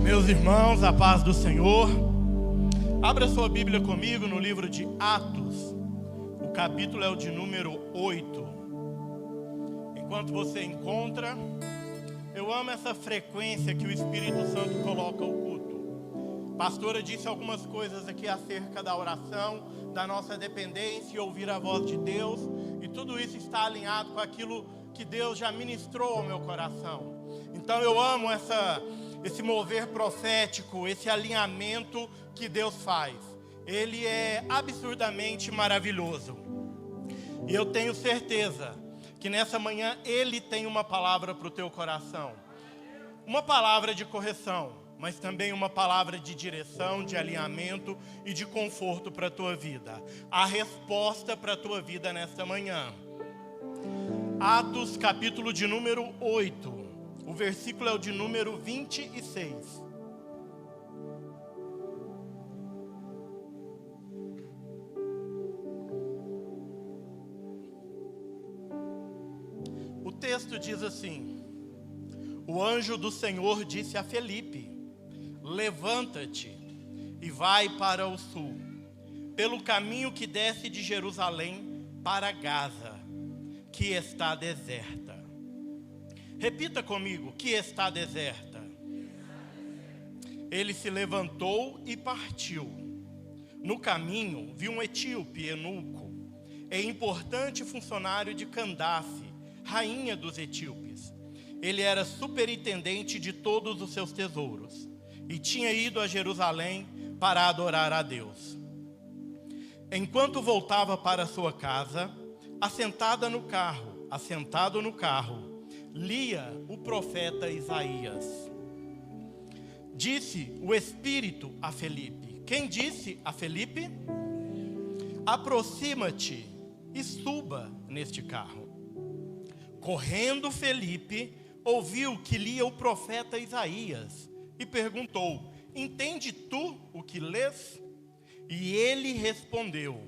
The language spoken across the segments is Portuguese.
Meus irmãos, a paz do Senhor. Abra sua Bíblia comigo no livro de Atos. O capítulo é o de número 8. Enquanto você encontra, eu amo essa frequência que o Espírito Santo coloca o culto. A pastora disse algumas coisas aqui acerca da oração, da nossa dependência e ouvir a voz de Deus. E tudo isso está alinhado com aquilo que Deus já ministrou ao meu coração. Então eu amo esse mover profético, esse alinhamento que Deus faz. Ele é absurdamente maravilhoso. E eu tenho certeza que nessa manhã Ele tem uma palavra para o teu coração. Uma palavra de correção, mas também uma palavra de direção, de alinhamento e de conforto para a tua vida. A resposta para a tua vida nesta manhã. Atos, capítulo de número 8. O versículo é o de número 26. O texto diz assim: o anjo do Senhor disse a Felipe: levanta-te e vai para o sul, pelo caminho que desce de Jerusalém para Gaza, que está deserta. Repita comigo: que está deserta. Ele se levantou e partiu. No caminho, viu um etíope eunuco, importante funcionário de Candace, rainha dos etíopes. Ele era superintendente de todos os seus tesouros e tinha ido a Jerusalém para adorar a Deus. Enquanto voltava para sua casa, assentado no carro, lia o profeta Isaías. Disse o Espírito a Felipe. Quem disse a Felipe? Aproxima-te e suba neste carro. Correndo Felipe, ouviu que lia o profeta Isaías e perguntou: entende tu o que lês? E ele respondeu: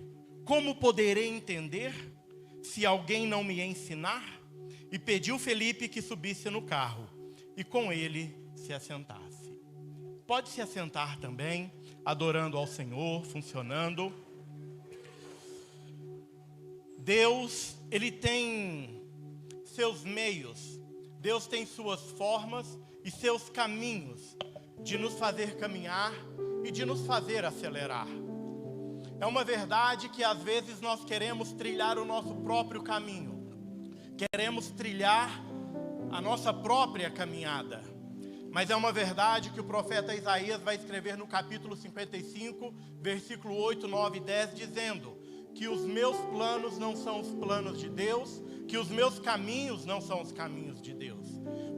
como poderei entender se alguém não me ensinar? E pediu Felipe que subisse no carro e com ele se assentasse. Pode se assentar também, adorando ao Senhor, funcionando. Deus, Ele tem seus meios, Deus tem suas formas e seus caminhos de nos fazer caminhar e de nos fazer acelerar. É uma verdade que às vezes nós queremos trilhar o nosso próprio caminho. Queremos trilhar a nossa própria caminhada. Mas é uma verdade que o profeta Isaías vai escrever no capítulo 55, versículo 8, 9 e 10, dizendo que os meus planos não são os planos de Deus, que os meus caminhos não são os caminhos de Deus.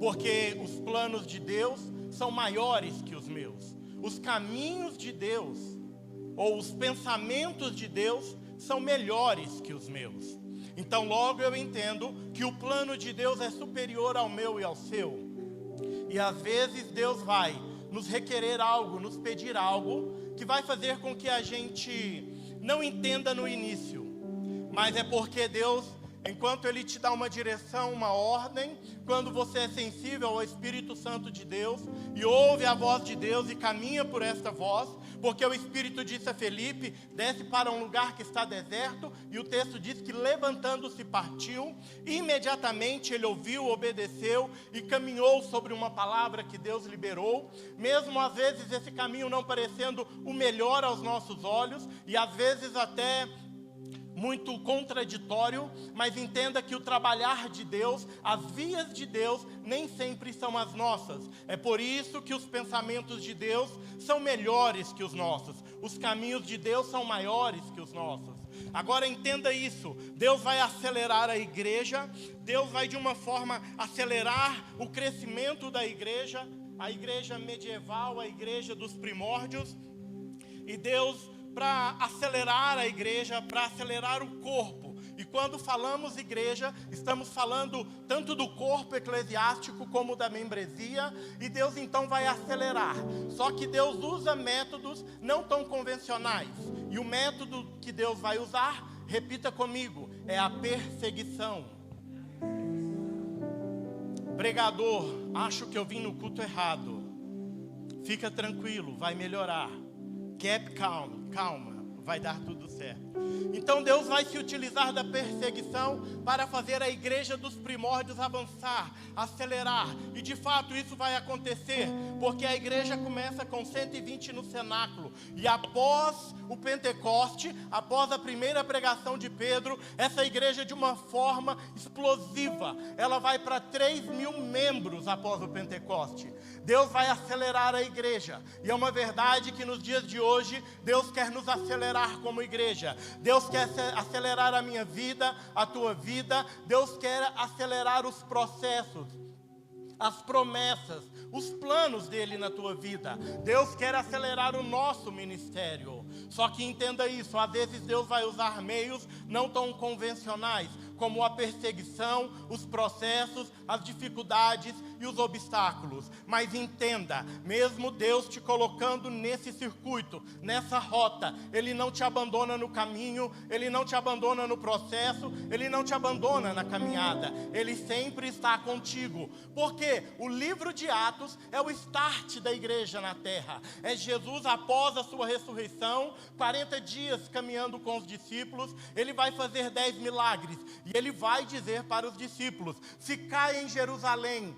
Porque os planos de Deus são maiores que os meus. Os caminhos de Deus, ou os pensamentos de Deus, são melhores que os meus. Então logo eu entendo que o plano de Deus é superior ao meu e ao seu. E às vezes Deus vai nos requerer algo, nos pedir algo, que vai fazer com que a gente não entenda no início. Mas é porque Deus, enquanto Ele te dá uma direção, uma ordem, quando você é sensível ao Espírito Santo de Deus e ouve a voz de Deus e caminha por esta voz, porque o Espírito disse a Felipe: desce para um lugar que está deserto, e o texto diz que levantando-se partiu. Imediatamente ele ouviu, obedeceu e caminhou sobre uma palavra que Deus liberou, mesmo às vezes esse caminho não parecendo o melhor aos nossos olhos, e às vezes até muito contraditório, mas entenda que o trabalhar de Deus, as vias de Deus, nem sempre são as nossas. É por isso que os pensamentos de Deus são melhores que os nossos. Os caminhos de Deus são maiores que os nossos. Agora entenda isso: Deus vai acelerar a igreja, Deus vai de uma forma acelerar o crescimento da igreja, a igreja medieval, a igreja dos primórdios, e Deus, para acelerar a igreja, para acelerar o corpo. E quando falamos igreja, estamos falando tanto do corpo eclesiástico como da membresia, e Deus então vai acelerar. Só que Deus usa métodos não tão convencionais. E o método que Deus vai usar, repita comigo, é a perseguição. Pregador, acho que eu vim no culto errado. Fica tranquilo, vai melhorar. Calma, vai dar tudo certo. Então Deus vai se utilizar da perseguição para fazer a igreja dos primórdios avançar, acelerar. E de fato isso vai acontecer, porque a igreja começa com 120 no cenáculo. E após o Pentecoste, após a primeira pregação de Pedro, essa igreja de uma forma explosiva, ela vai para 3.000 membros após o Pentecoste. Deus vai acelerar a igreja. E é uma verdade que nos dias de hoje, Deus quer nos acelerar como igreja. Deus quer acelerar a minha vida, a tua vida. Deus quer acelerar os processos, as promessas, os planos dele na tua vida. Deus quer acelerar o nosso ministério. Só que entenda isso, às vezes Deus vai usar meios não tão convencionais, como a perseguição, os processos, as dificuldades e os obstáculos. Mas entenda, mesmo Deus te colocando nesse circuito, nessa rota, Ele não te abandona no caminho, Ele não te abandona no processo, Ele não te abandona na caminhada. Ele sempre está contigo. Porque o livro de Atos é o start da igreja na terra. É Jesus após a sua ressurreição, 40 dias caminhando com os discípulos. Ele vai fazer 10 milagres. E ele vai dizer para os discípulos: ficai em Jerusalém,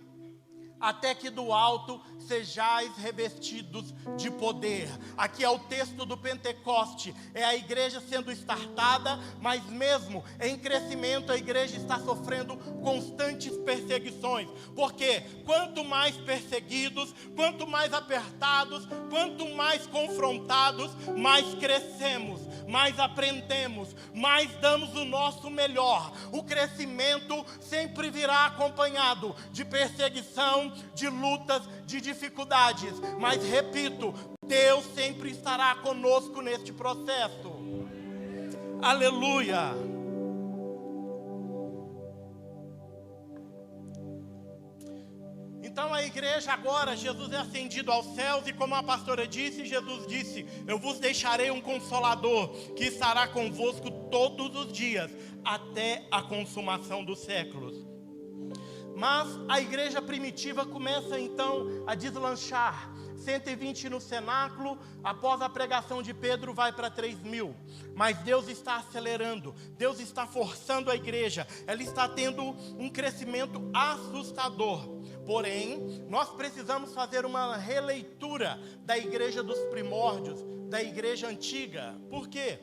até que do alto sejais revestidos de poder. Aqui é o texto do Pentecoste, é a igreja sendo startada, mas mesmo em crescimento a igreja está sofrendo constantes perseguições, porque quanto mais perseguidos, quanto mais apertados, quanto mais confrontados, mais crescemos, mais aprendemos, mais damos o nosso melhor. O crescimento sempre virá acompanhado de perseguição, de lutas, de dificuldades. Mas repito, Deus sempre estará conosco neste processo. Aleluia! Então a igreja agora, Jesus é ascendido aos céus, e como a pastora disse, Jesus disse: eu vos deixarei um consolador, que estará convosco todos os dias, até a consumação dos séculos. Mas a igreja primitiva começa então a deslanchar. 120 no cenáculo, após a pregação de Pedro vai para 3.000. Mas Deus está acelerando, Deus está forçando a igreja, ela está tendo um crescimento assustador. Porém, nós precisamos fazer uma releitura da igreja dos primórdios, da igreja antiga. Por quê?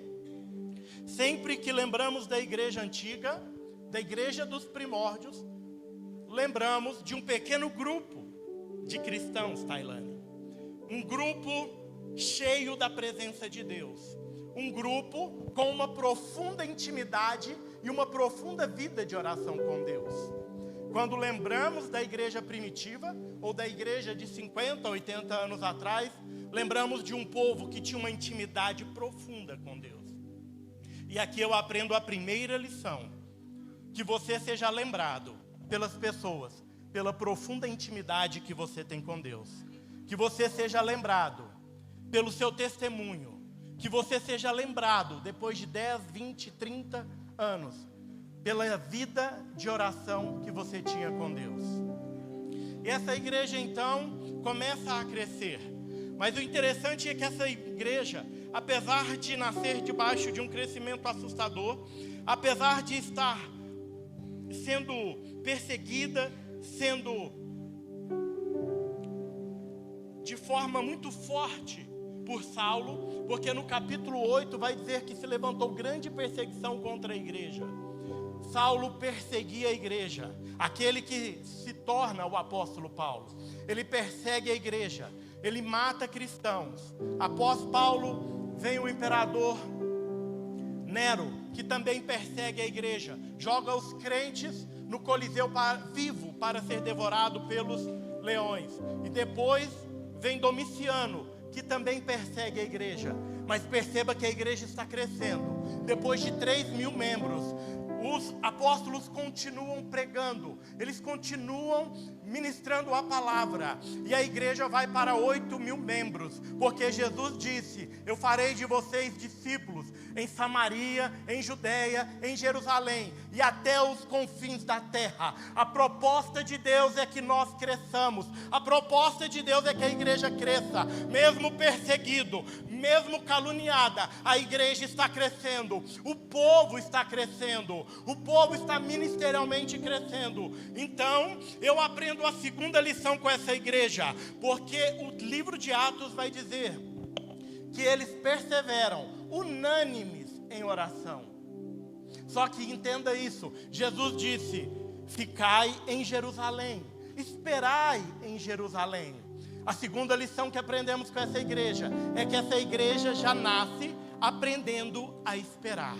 Sempre que lembramos da igreja antiga, da igreja dos primórdios, lembramos de um pequeno grupo de cristãos, Tailândia. Um grupo cheio da presença de Deus. Um grupo com uma profunda intimidade e uma profunda vida de oração com Deus. Quando lembramos da igreja primitiva, ou da igreja de 50, 80 anos atrás, lembramos de um povo que tinha uma intimidade profunda com Deus. E aqui eu aprendo a primeira lição: que você seja lembrado pelas pessoas, pela profunda intimidade que você tem com Deus. Que você seja lembrado pelo seu testemunho. Que você seja lembrado depois de 10, 20, 30 anos, pela vida de oração que você tinha com Deus. E essa igreja então começa a crescer. Mas o interessante é que essa igreja, apesar de nascer debaixo de um crescimento assustador, apesar de estar sendo perseguida, sendo de forma muito forte por Saulo, porque no capítulo 8 vai dizer que se levantou grande perseguição contra a igreja. Saulo perseguia a igreja, aquele que se torna o apóstolo Paulo. Ele persegue a igreja, ele mata cristãos. Após Paulo vem o imperador Nero, que também persegue a igreja, joga os crentes no Coliseu vivo para ser devorado pelos leões. E depois vem Domiciano, que também persegue a igreja. Mas perceba que a igreja está crescendo. Depois de 3.000 membros, os apóstolos continuam pregando. Eles continuam ministrando a palavra. E a igreja vai para 8.000 membros, porque Jesus disse: eu farei de vocês discípulos em Samaria, em Judeia, em Jerusalém e até os confins da terra. A proposta de Deus é que nós cresçamos. A proposta de Deus é que a igreja cresça, mesmo perseguido, mesmo caluniada. A igreja está crescendo, o povo está crescendo, o povo está ministerialmente crescendo. Então eu aprendo a segunda lição com essa igreja, porque o livro de Atos vai dizer que eles perseveram unânimes em oração. Só que entenda isso, Jesus disse: ficai em Jerusalém, esperai em Jerusalém. A segunda lição que aprendemos com essa igreja é que essa igreja já nasce aprendendo a esperar.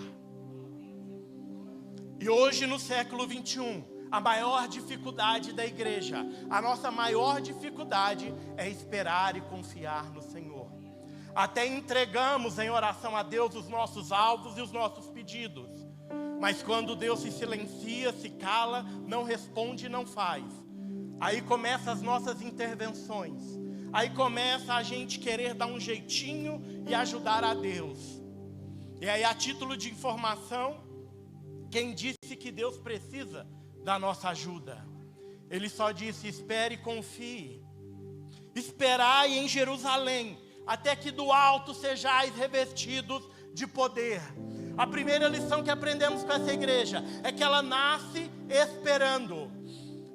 E hoje, no século 21, a maior dificuldade da igreja, a nossa maior dificuldade é esperar e confiar no Senhor. Até entregamos em oração a Deus os nossos alvos e os nossos pedidos, mas quando Deus se silencia, se cala, não responde e não faz, aí começam as nossas intervenções, aí começa a gente querer dar um jeitinho e ajudar a Deus. E aí, a título de informação, quem disse que Deus precisa da nossa ajuda? Ele só disse: espere e confie. Esperai em Jerusalém, até que do alto sejais revestidos de poder. A primeira lição que aprendemos com essa igreja é que ela nasce esperando.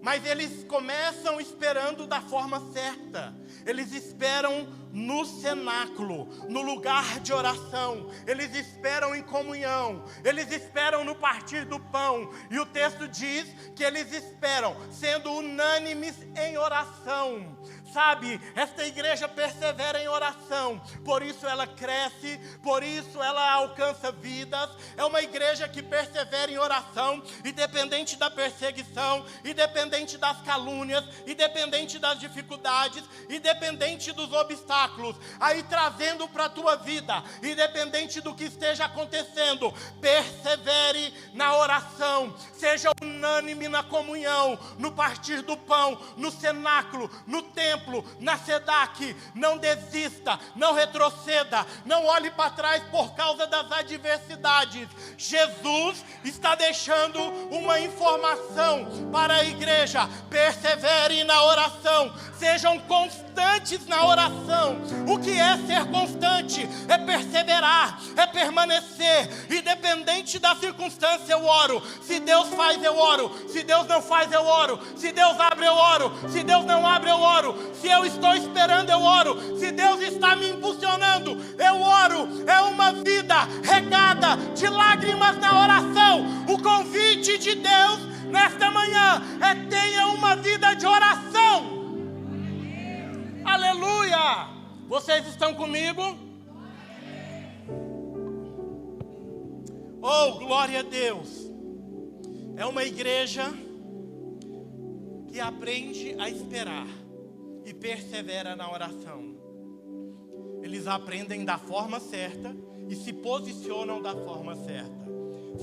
Mas eles começam esperando da forma certa. Eles esperam no cenáculo, no lugar de oração. Eles esperam em comunhão. Eles esperam no partir do pão. E o texto diz que eles esperam, sendo unânimes em oração. Sabe, esta igreja persevera em oração, por isso ela cresce, por isso ela alcança vidas. É uma igreja que persevera em oração, independente da perseguição, independente das calúnias, independente das dificuldades, independente dos obstáculos. Aí trazendo para a tua vida, independente do que esteja acontecendo, persevere na oração, seja unânime na comunhão, no partir do pão, no cenáculo, no templo, na SEDAC. Não desista, não retroceda, não olhe para trás por causa das adversidades. Jesus está deixando uma informação para a igreja: persevere na oração, sejam constantes na oração. O que é ser constante? É perseverar, é permanecer, independente da circunstância. Eu oro, se Deus faz eu oro, se Deus não faz eu oro, se Deus abre eu oro, se Deus não abre eu oro, se eu estou esperando eu oro, se Deus está me impulsionando eu oro. É uma vida regada de lágrimas na oração. O convite de Deus nesta manhã é: tenha uma vida de oração. Aleluia! Vocês estão comigo? Oh, glória a Deus! É uma igreja que aprende a esperar e persevera na oração. Eles aprendem da forma certa e se posicionam da forma certa,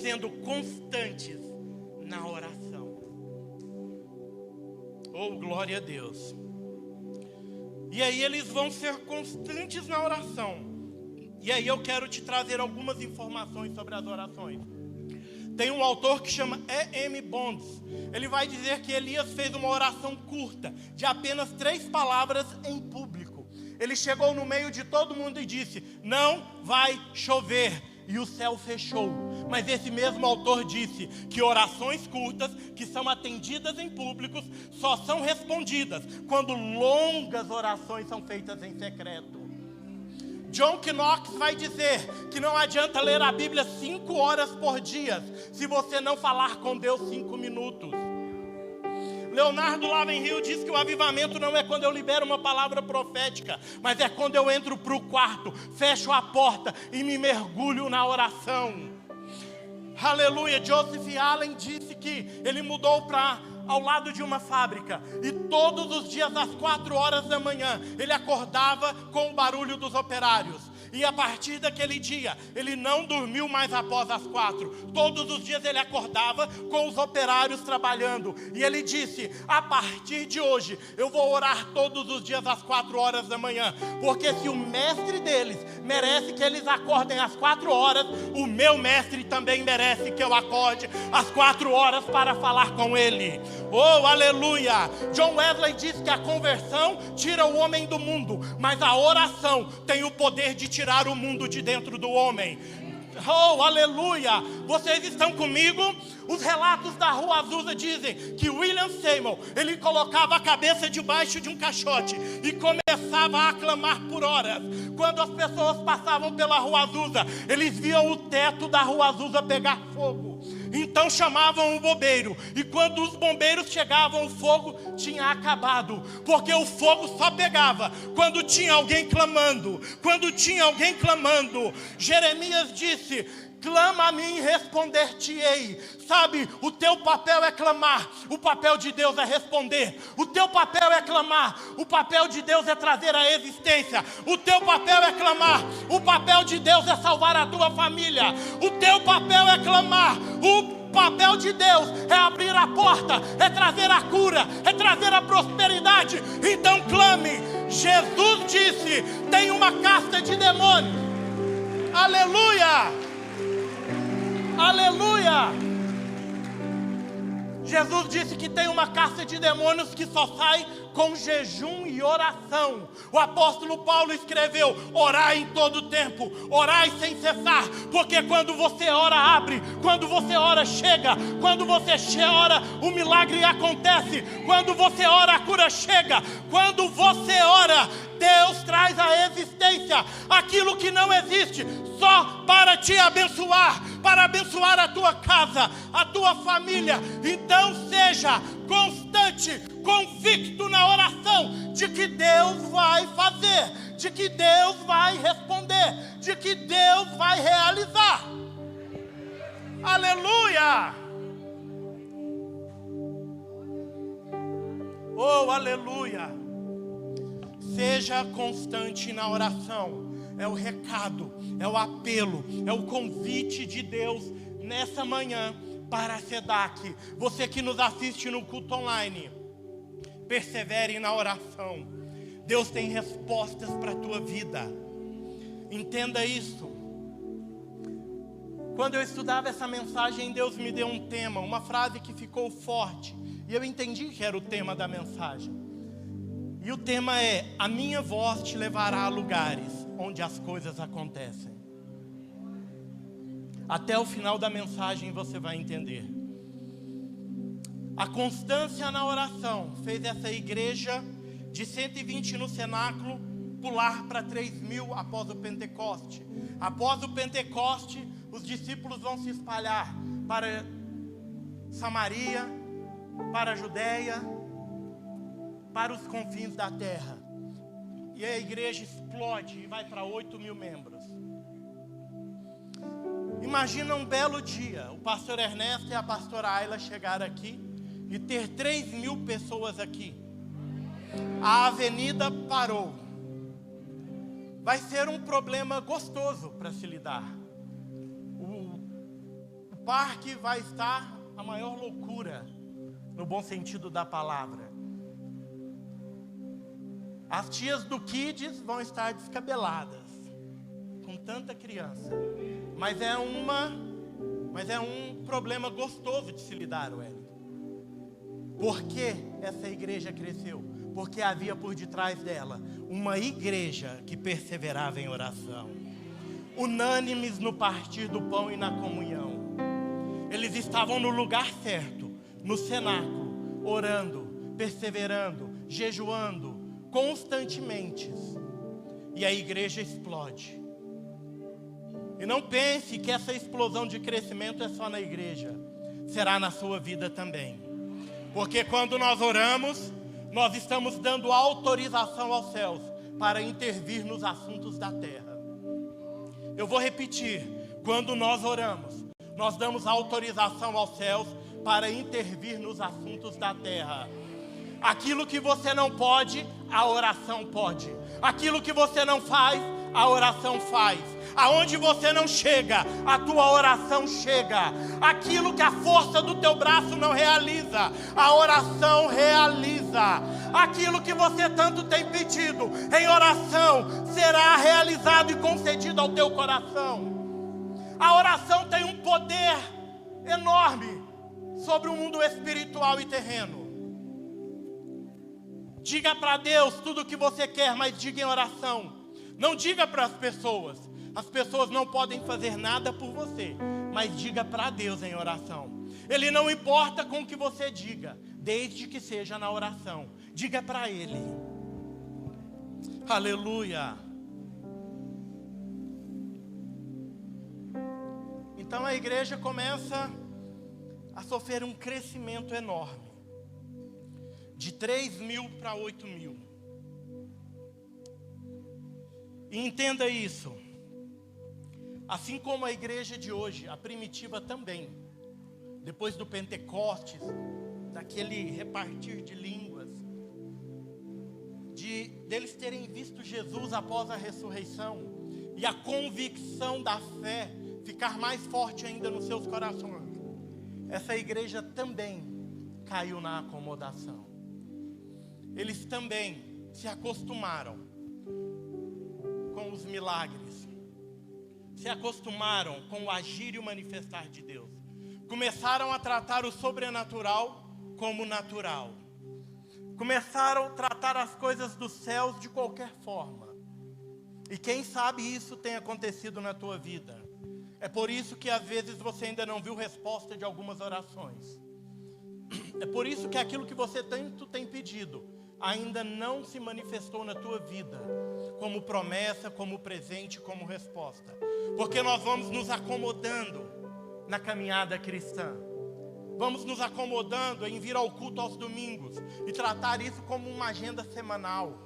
sendo constantes na oração. Oh, glória a Deus! E aí eles vão ser constantes na oração. E aí eu quero te trazer algumas informações sobre as orações. Tem um autor que chama E.M. Bonds. Ele vai dizer que Elias fez uma oração curta, de apenas 3 palavras em público. Ele chegou no meio de todo mundo e disse: não vai chover. E o céu fechou. Mas esse mesmo autor disse que orações curtas, que são atendidas em públicos, só são respondidas quando longas orações são feitas em secreto. John Knox vai dizer que não adianta ler a Bíblia 5 horas por dia se você não falar com Deus 5 minutos. Leonardo Lavenhill diz que o avivamento não é quando eu libero uma palavra profética, mas é quando eu entro para o quarto, fecho a porta e me mergulho na oração. Aleluia. Joseph Allen disse que ele mudou para ao lado de uma fábrica e todos os dias às 4 horas da manhã ele acordava com o barulho dos operários. E a partir daquele dia, ele não dormiu mais após as 4. Todos os dias ele acordava com os operários trabalhando. E ele disse: a partir de hoje, eu vou orar todos os dias às 4 horas da manhã. Porque se o mestre deles merece que eles acordem às 4 horas, o meu mestre também merece que eu acorde às 4 horas para falar com ele. Oh, aleluia! John Wesley diz que a conversão tira o homem do mundo, mas a oração tem o poder de tirar o mundo de dentro do homem. Oh, aleluia! Vocês estão comigo? Os relatos da Rua Azusa dizem que William Seymour, ele colocava a cabeça debaixo de um caixote e começava a aclamar por horas. Quando as pessoas passavam pela Rua Azusa, eles viam o teto da Rua Azusa pegar fogo. Então chamavam o bombeiro, e quando os bombeiros chegavam, o fogo tinha acabado, porque o fogo só pegava quando tinha alguém clamando. Quando tinha alguém clamando. Jeremias disse: clama a mim e responder-te-ei. Sabe, o teu papel é clamar, o papel de Deus é responder. O teu papel é clamar, o papel de Deus é trazer a existência. O teu papel é clamar, o papel de Deus é salvar a tua família. O teu papel é clamar, o papel de Deus é abrir a porta, é trazer a cura, é trazer a prosperidade. Então clame. Jesus disse: tem uma casta de demônios. Aleluia! Aleluia! Jesus disse que tem uma casta de demônios que só sai com jejum e oração. O apóstolo Paulo escreveu: orai em todo tempo, orai sem cessar, porque quando você ora, abre, quando você ora, chega, quando você ora, o milagre acontece, quando você ora, a cura chega, quando você ora, Deus traz à existência aquilo que não existe, só para te abençoar, para abençoar a tua casa, a tua família. Então seja constante, convicto na oração de que Deus vai fazer, de que Deus vai responder, de que Deus vai realizar. Aleluia! Oh, aleluia! Seja constante na oração. É o recado, é o apelo, é o convite de Deus nessa manhã para a SEDAC. Você que nos assiste no culto online, persevere na oração. Deus tem respostas para a tua vida. Entenda isso. Quando eu estudava essa mensagem, Deus me deu um tema, uma frase que ficou forte. E eu entendi que era o tema da mensagem. E o tema é: a minha voz te levará a lugares onde as coisas acontecem. Até o final da mensagem você vai entender. A constância na oração fez essa igreja de 120 no cenáculo pular para 3.000 após o Pentecoste. Após o Pentecoste, os discípulos vão se espalhar para Samaria, para a Judéia, para os confins da terra. E a igreja explode e vai para 8.000 membros. Imagina um belo dia, o pastor Ernesto e a pastora Ayla chegaram aqui e ter 3.000 pessoas aqui. A avenida parou. Vai ser um problema gostoso para se lidar. O parque vai estar a maior loucura, no bom sentido da palavra. As tias do Kids vão estar descabeladas, com tanta criança. Mas é um problema gostoso de se lidar, Wellington. Por que essa igreja cresceu? Porque havia por detrás dela uma igreja que perseverava em oração. Unânimes no partir do pão e na comunhão. Eles estavam no lugar certo, no cenáculo, orando, perseverando, jejuando, constantemente. E a igreja explode. E não pense que essa explosão de crescimento é só na igreja. Será na sua vida também. Porque quando nós oramos, nós estamos dando autorização aos céus para intervir nos assuntos da terra. Eu vou repetir. Quando nós oramos, nós damos autorização aos céus para intervir nos assuntos da terra. Aquilo que você não pode, a oração pode. Aquilo que você não faz, a oração faz. Aonde você não chega, a tua oração chega. Aquilo que a força do teu braço não realiza, a oração realiza. Aquilo que você tanto tem pedido em oração será realizado e concedido ao teu coração. A oração tem um poder enorme sobre o mundo espiritual e terreno. Diga para Deus tudo o que você quer, mas diga em oração. Não diga para as pessoas. As pessoas não podem fazer nada por você, mas diga para Deus em oração. Ele não importa com o que você diga, desde que seja na oração. Diga para Ele. Aleluia. Então a igreja começa a sofrer um crescimento enorme. De 3.000 para 8.000. E entenda isso. Assim como a igreja de hoje, a primitiva também, depois do Pentecostes, daquele repartir de línguas, deles terem visto Jesus após a ressurreição, e a convicção da fé ficar mais forte ainda nos seus corações, essa igreja também caiu na acomodação. Eles também se acostumaram com os milagres, se acostumaram com o agir e o manifestar de Deus. Começaram a tratar o sobrenatural como natural. Começaram a tratar as coisas dos céus de qualquer forma. E quem sabe isso tem acontecido na tua vida. É por isso que às vezes você ainda não viu resposta de algumas orações. É por isso que aquilo que você tanto tem pedido ainda não se manifestou na tua vida, como promessa, como presente, como resposta. Porque nós vamos nos acomodando na caminhada cristã. Vamos nos acomodando em vir ao culto aos domingos e tratar isso como uma agenda semanal.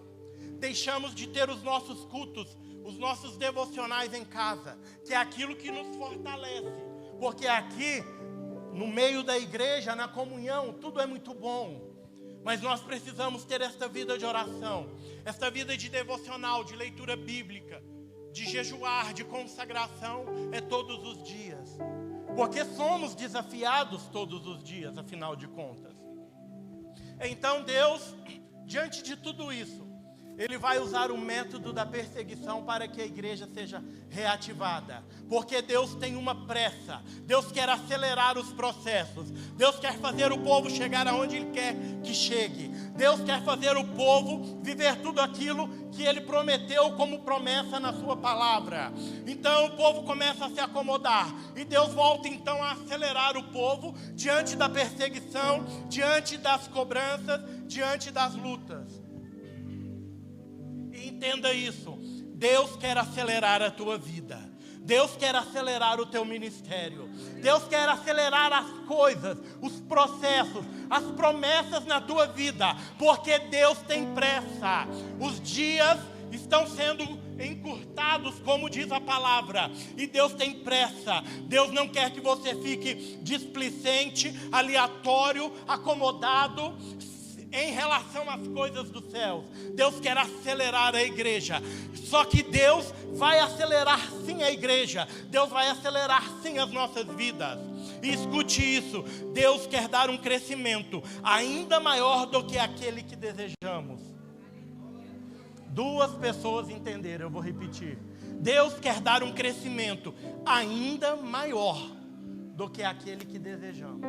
Deixamos de ter os nossos cultos, os nossos devocionais em casa, que é aquilo que nos fortalece. Porque aqui, no meio da igreja, na comunhão, tudo é muito bom. Mas nós precisamos ter esta vida de oração, esta vida de devocional, de leitura bíblica, de jejuar, de consagração, é todos os dias. Porque somos desafiados todos os dias, afinal de contas. Então Deus, diante de tudo isso, Ele vai usar o método da perseguição para que a igreja seja reativada. Porque Deus tem uma pressa. Deus quer acelerar os processos. Deus quer fazer o povo chegar aonde Ele quer que chegue. Deus quer fazer o povo viver tudo aquilo que Ele prometeu como promessa na sua palavra. Então o povo começa a se acomodar. E Deus volta então a acelerar o povo diante da perseguição, diante das cobranças, diante das lutas. Entenda isso, Deus quer acelerar a tua vida, Deus quer acelerar o teu ministério, Deus quer acelerar as coisas, os processos, as promessas na tua vida, porque Deus tem pressa. Os dias estão sendo encurtados, como diz a palavra, e Deus tem pressa. Deus não quer que você fique displicente, aleatório, acomodado em relação às coisas dos céus. Deus quer acelerar a igreja. Só que Deus vai acelerar sim a igreja. Deus vai acelerar sim as nossas vidas. E escute isso, Deus quer dar um crescimento ainda maior do que aquele que desejamos. Duas pessoas entenderam, eu vou repetir. Deus quer dar um crescimento ainda maior do que aquele que desejamos.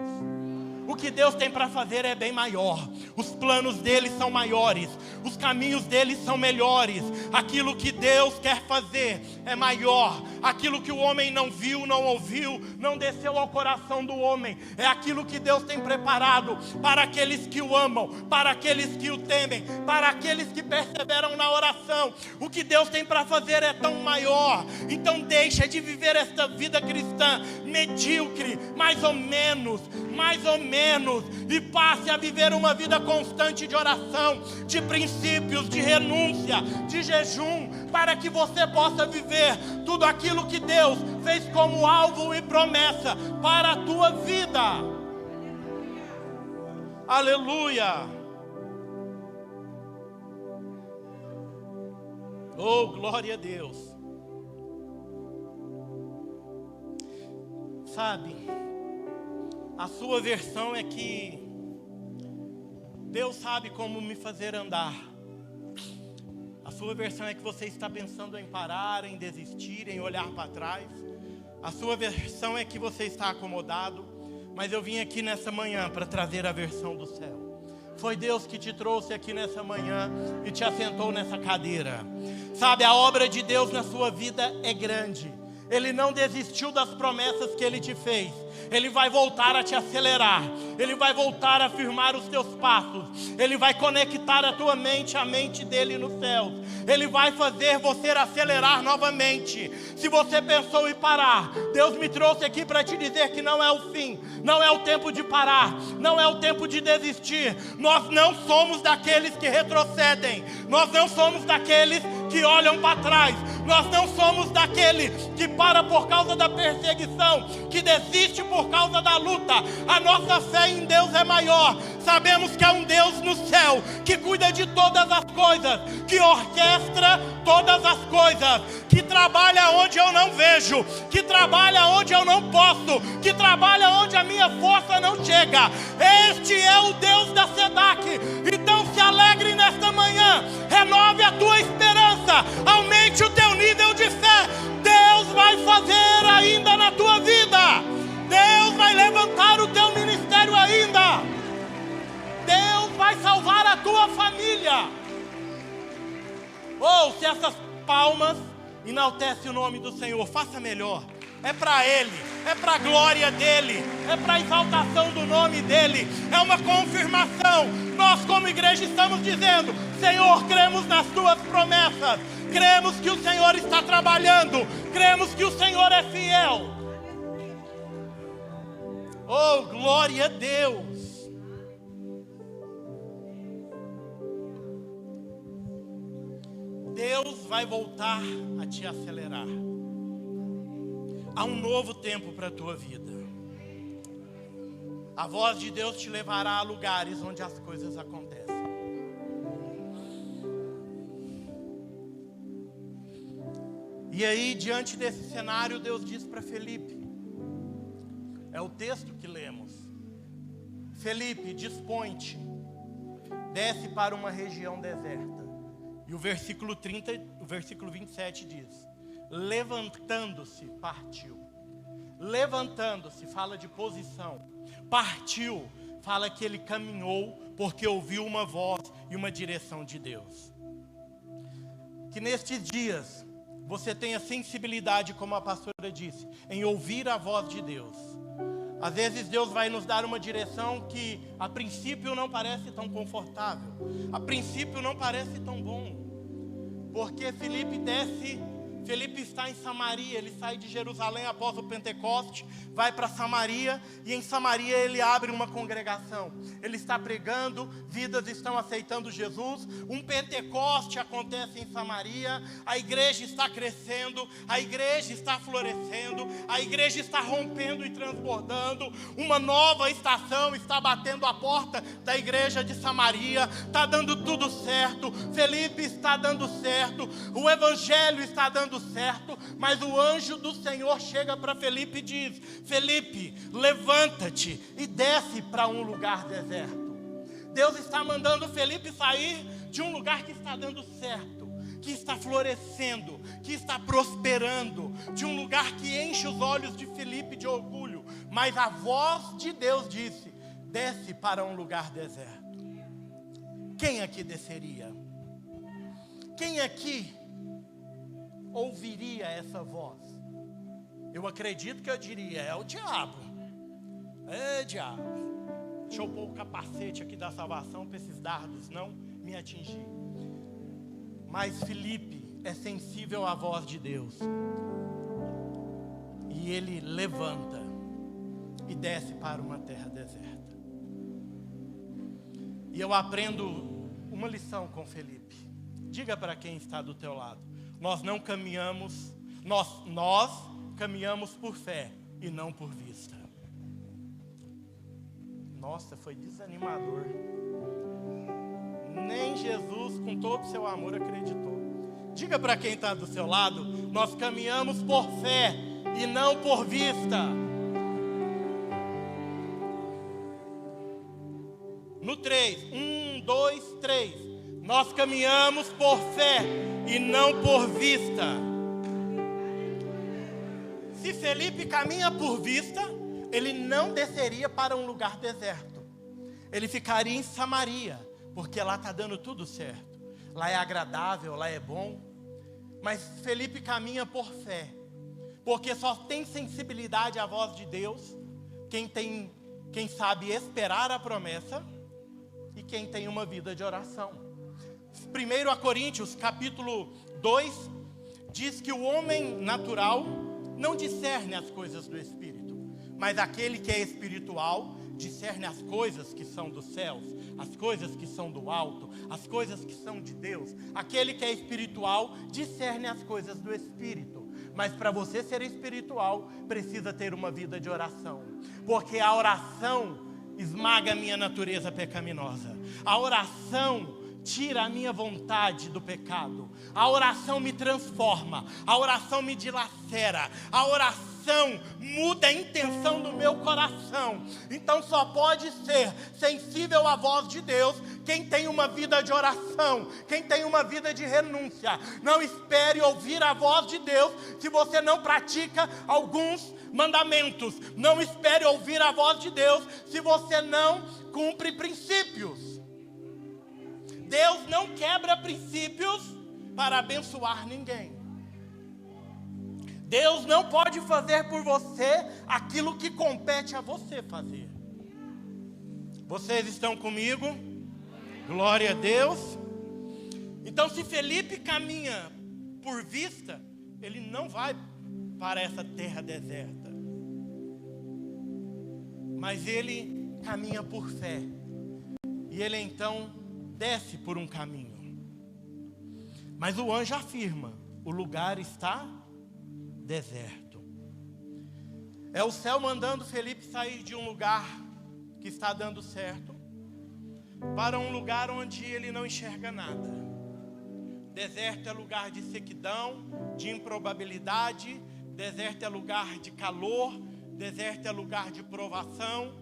O que Deus tem para fazer é bem maior. Os planos dele são maiores. Os caminhos dele são melhores. Aquilo que Deus quer fazer é maior. Aquilo que o homem não viu, não ouviu, não desceu ao coração do homem. É aquilo que Deus tem preparado para aqueles que o amam, para aqueles que o temem, para aqueles que perseveram na oração. O que Deus tem para fazer é tão maior. Então deixa de viver esta vida cristã medíocre, mais ou menos, e passe a viver uma vida constante de oração, de princípios, de renúncia, de jejum, para que você possa viver tudo aquilo que Deus fez como alvo e promessa para a tua vida. Aleluia. Oh, glória a Deus. Sabe, a sua versão é que Deus sabe como me fazer andar. A sua versão é que você está pensando em parar, em desistir, em olhar para trás. A sua versão é que você está acomodado. Mas eu vim aqui nessa manhã para trazer a versão do céu. Foi Deus que te trouxe aqui nessa manhã e te assentou nessa cadeira. Sabe, a obra de Deus na sua vida é grande. Ele não desistiu das promessas que Ele te fez. Ele vai voltar a te acelerar. Ele vai voltar a firmar os teus passos. Ele vai conectar a tua mente à mente dEle nos céus. Ele vai fazer você acelerar novamente. Se você pensou em parar, Deus me trouxe aqui para te dizer que não é o fim. Não é o tempo de parar. Não é o tempo de desistir. Nós não somos daqueles que retrocedem. Nós não somos daqueles que olham para trás. Nós não somos daquele que para por causa da perseguição, que desiste por causa da luta. A nossa fé em Deus é maior. Sabemos que há um Deus no céu que cuida de todas as coisas, que orquestra todas as coisas, que trabalha onde eu não vejo, que trabalha onde eu não posso, que trabalha onde a minha força não chega. Este é o Deus da SEDAC. Então se alegre nesta manhã, renove a tua esperança, aumente o teu nível de fé. Deus vai fazer ainda na tua vida. Deus vai levantar o teu ministério ainda. Deus vai salvar a tua família. Ou se essas palmas enaltecem o nome do Senhor, faça melhor. É para Ele, é para a glória dEle, é para a exaltação do nome dEle. É uma confirmação. Nós como igreja estamos dizendo: Senhor, cremos nas Tuas promessas. Cremos que o Senhor está trabalhando. Cremos que o Senhor é fiel. Oh, glória a Deus. Deus vai voltar a te acelerar. Há um novo tempo para a tua vida. A voz de Deus te levará a lugares onde as coisas acontecem. E aí, diante desse cenário, Deus diz para Felipe, é o texto que lemos: Felipe, dispõe-te, desce para uma região deserta. E o versículo 27 diz: levantando-se, partiu. Levantando-se, fala de posição. Partiu, fala que ele caminhou porque ouviu uma voz e uma direção de Deus. Que nestes dias você tenha sensibilidade, como a pastora disse, em ouvir a voz de Deus. Às vezes Deus vai nos dar uma direção que a princípio não parece tão confortável, a princípio não parece tão bom, porque Felipe está em Samaria. Ele sai de Jerusalém após o Pentecoste, vai para Samaria, e em Samaria ele abre uma congregação. Ele está pregando, vidas estão aceitando Jesus. Um Pentecoste acontece em Samaria, a igreja está crescendo, a igreja está florescendo, a igreja está rompendo e transbordando. Uma nova estação está batendo a porta da igreja de Samaria. Está dando tudo certo, Felipe está dando certo, o evangelho está dando certo, mas o anjo do Senhor chega para Felipe e diz: Felipe, levanta-te e desce para um lugar deserto. Deus está mandando Felipe sair de um lugar que está dando certo, que está florescendo, que está prosperando, de um lugar que enche os olhos de Felipe de orgulho. Mas a voz de Deus disse: desce para um lugar deserto. Quem aqui desceria? Quem aqui ouviria essa voz? Eu acredito que eu diria: é o diabo. É diabo, deixa eu pôr o capacete aqui da salvação para esses dardos não me atingir. Mas Felipe é sensível à voz de Deus, e ele levanta e desce para uma terra deserta. E eu aprendo uma lição com Felipe. Diga para quem está do teu lado: nós não caminhamos, nós caminhamos por fé e não por vista. Nossa, foi desanimador. Nem Jesus, com todo o seu amor, acreditou. Diga para quem está do seu lado: nós caminhamos por fé e não por vista. No 3, 1, 2, 3. Nós caminhamos por fé e não por vista. Se Felipe caminha por vista, ele não desceria para um lugar deserto. Ele ficaria em Samaria, porque lá está dando tudo certo. Lá é agradável, lá é bom. Mas Felipe caminha por fé, porque só tem sensibilidade à voz de Deus quem sabe esperar a promessa e quem tem uma vida de oração. 1 Coríntios capítulo 2 diz que o homem natural não discerne as coisas do Espírito, mas aquele que é espiritual discerne as coisas que são dos céus, as coisas que são do alto, as coisas que são de Deus. Aquele que é espiritual discerne as coisas do Espírito. Mas para você ser espiritual, precisa ter uma vida de oração, porque a oração esmaga a minha natureza pecaminosa. A oração tira a minha vontade do pecado. A oração me transforma. A oração me dilacera. A oração muda a intenção do meu coração. Então só pode ser sensível à voz de Deus quem tem uma vida de oração, quem tem uma vida de renúncia. Não espere ouvir a voz de Deus se você não pratica alguns mandamentos. Não espere ouvir a voz de Deus se você não cumpre princípios. Deus não quebra princípios para abençoar ninguém. Deus não pode fazer por você aquilo que compete a você fazer. Vocês estão comigo? Glória a Deus. Então, se Felipe caminha por vista, ele não vai para essa terra deserta. Mas ele caminha por fé. E ele então desce por um caminho. Mas o anjo afirma: o lugar está deserto. É o céu mandando Felipe sair de um lugar que está dando certo para um lugar onde ele não enxerga nada. Deserto é lugar de sequidão, de improbabilidade. Deserto é lugar de calor. Deserto é lugar de provação.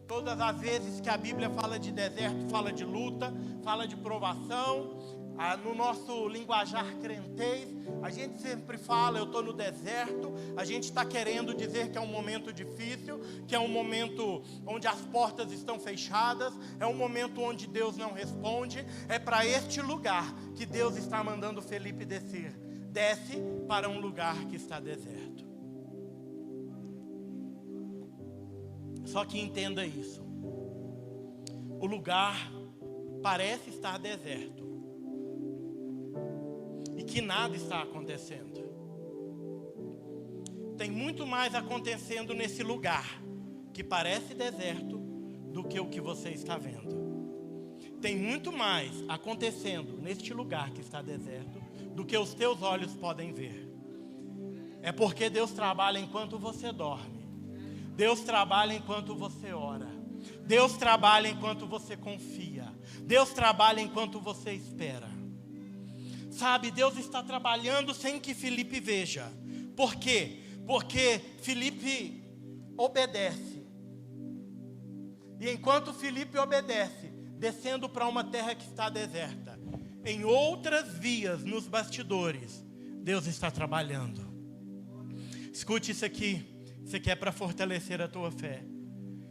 Todas as vezes que a Bíblia fala de deserto, fala de luta, fala de provação. No nosso linguajar crentez, a gente sempre fala: eu estou no deserto. A gente está querendo dizer que é um momento difícil, que é um momento onde as portas estão fechadas, é um momento onde Deus não responde. É para este lugar que Deus está mandando Felipe descer. Desce para um lugar que está deserto. Só que entenda isso: o lugar parece estar deserto e que nada está acontecendo. Tem muito mais acontecendo nesse lugar que parece deserto do que o que você está vendo. Tem muito mais acontecendo neste lugar que está deserto do que os teus olhos podem ver. É porque Deus trabalha enquanto você dorme. Deus trabalha enquanto você ora. Deus trabalha enquanto você confia. Deus trabalha enquanto você espera. Sabe, Deus está trabalhando sem que Felipe veja. Por quê? Porque Felipe obedece. E enquanto Felipe obedece, descendo para uma terra que está deserta, em outras vias, nos bastidores, Deus está trabalhando. Escute isso aqui. Isso aqui é para fortalecer a tua fé.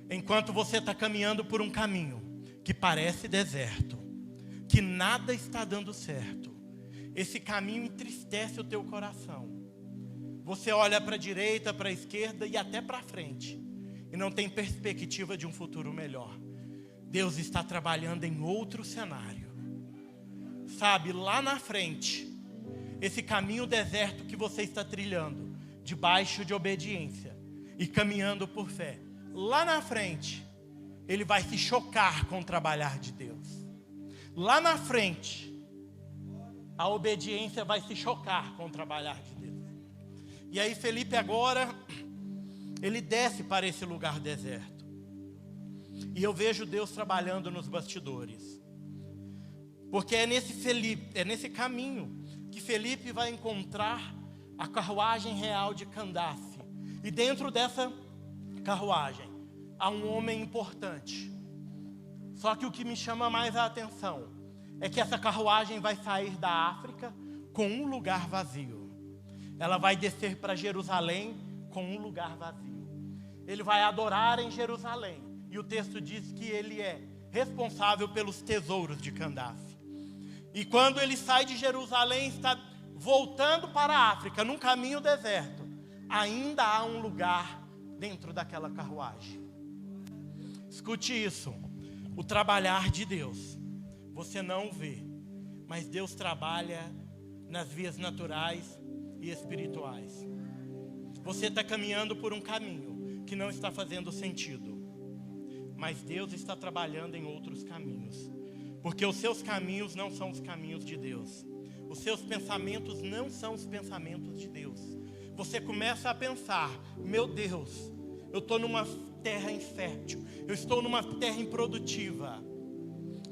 Enquanto você está caminhando por um caminho que parece deserto, que nada está dando certo, esse caminho entristece o teu coração. Você olha para a direita, para a esquerda e até para frente, e não tem perspectiva de um futuro melhor. Deus está trabalhando em outro cenário. Sabe, lá na frente, esse caminho deserto que você está trilhando, debaixo de obediência e caminhando por fé, lá na frente, ele vai se chocar com o trabalhar de Deus. Lá na frente, a obediência vai se chocar com o trabalhar de Deus. E aí Felipe agora, ele desce para esse lugar deserto. E eu vejo Deus trabalhando nos bastidores. Porque é nesse caminho que Felipe vai encontrar a carruagem real de Candace. E dentro dessa carruagem há um homem importante. Só que o que me chama mais a atenção é que essa carruagem vai sair da África com um lugar vazio. Ela vai descer para Jerusalém com um lugar vazio. Ele vai adorar em Jerusalém. E o texto diz que ele é responsável pelos tesouros de Candace. E quando ele sai de Jerusalém, está voltando para a África, num caminho deserto, ainda há um lugar dentro daquela carruagem. Escute isso. O trabalhar de Deus, você não vê, mas Deus trabalha nas vias naturais e espirituais. Você está caminhando por um caminho que não está fazendo sentido, mas Deus está trabalhando em outros caminhos, porque os seus caminhos não são os caminhos de Deus, os seus pensamentos não são os pensamentos de Deus. Você começa a pensar: meu Deus, eu estou numa terra infértil, eu estou numa terra improdutiva.